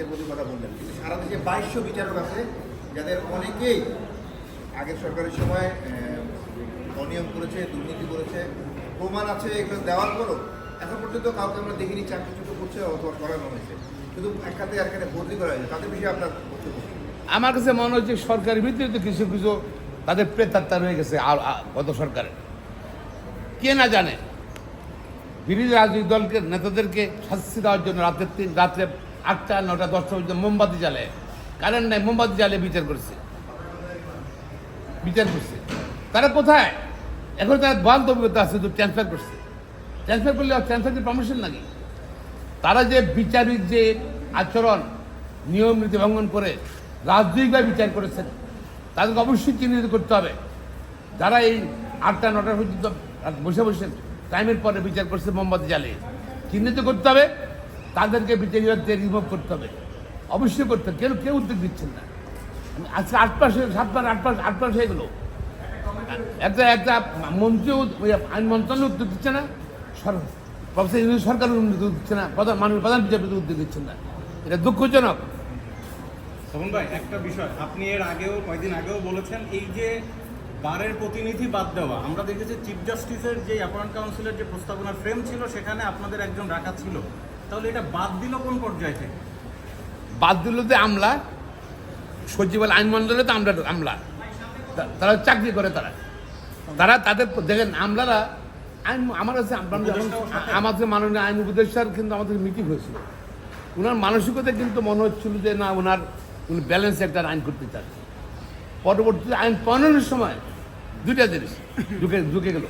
বিচারপতির কথা বললেন, কিন্তু সারা দেশে 2200 বিচারক আছে যাদের অনেকেই আগের সরকারের সময় অনিয়ম করেছে, দুর্নীতি করেছে, প্রমাণ আছে, এগুলো দেওয়ার পরও এখন পর্যন্ত কাউকে আমরা দেখিনি চাকরিচ্যুত করছে অথবা সরানো হয়েছে, শুধু একসাথে আর এখানে বদলি করা হয়েছে। তাদের বিষয়ে আপনার বক্তব্য? আমার কাছে মনে হচ্ছে সরকারের ভিতরে তো কিছু কিছু তাদের প্রেতাত্মা রয়ে গেছে গত সরকারের, কে না জানে বিরোধী রাজনৈতিক দলকে নেতাদেরকে শাস্তি দেওয়ার জন্য রাত্রে 8টা 9টা 10টা পর্যন্ত মোমবাতি জ্বালে, কারেন্ট নাই, মোমবাতি জ্বালিয়ে বিচার করছে। তারা কোথায়? এখন তারা বন্ধ অভিজ্ঞতা আছে, তো ট্রান্সফার করছে। ট্রান্সফার করলে ট্রান্সফার কি পারমিশন নাকি? তারা যে বিচারিক যে আচরণ নিয়ম নীতি ভঙ্গন করে রাজনৈতিকভাবে বিচার করেছেন, তাদেরকে অবশ্যই চিহ্নিত করতে হবে। যারা এই 8টা 9টা পর্যন্ত বসে বসে টাইমের পরে বিচার করছে মোমবাতি জ্বালিয়ে, চিহ্নিত করতে হবে, তাদেরকে বিচার রিমুভ করতে হবে, অবশ্যই করতে হবে। কেউ উদ্যোগ দিচ্ছেন না। আজকে 8 মাস 8 মাস হয়ে গেল, একটা মন্ত্রী আইন মন্ত্রণালয় উদ্যোগ দিচ্ছে না, সরকার উদ্যোগ দিচ্ছে না, প্রধান বিচারপতি উদ্যোগ দিচ্ছেন না। এটা দুঃখজনক। তখন ভাই একটা বিষয়, আপনি এর আগেও কয়েকদিন আগেও বলেছেন, এই যে বারের প্রতিনিধি বাদ দেওয়া, আমরা দেখেছি চিফ জাস্টিসের যে অ্যাপয়েন্ট কাউন্সিলের যে প্রস্তাবনার ফ্রেম ছিল সেখানে আপনাদের একজন রাখা ছিল, তাহলে এটা বাদ দিল কোন পর্যায়ে থেকে? বাদ দিল যে আমলা সচিবালয় আইন মন্ডলে তো আমলা, তারা চাকরি করে, তারা তাদের দেখেন আমলারা আইন আমার কাছে আমাদের মাননীয় আইন উপদেষ্টার কিন্তু আমাদের মিটিং হয়েছিল, ওনার মানসিকতা কিন্তু মনে হচ্ছিল যে না, উনি ব্যালেন্স একটা আইন করতে চান। পরবর্তীতে আইন প্রণয়নের সময় দুইটা জিনিস ঢুকে গেল।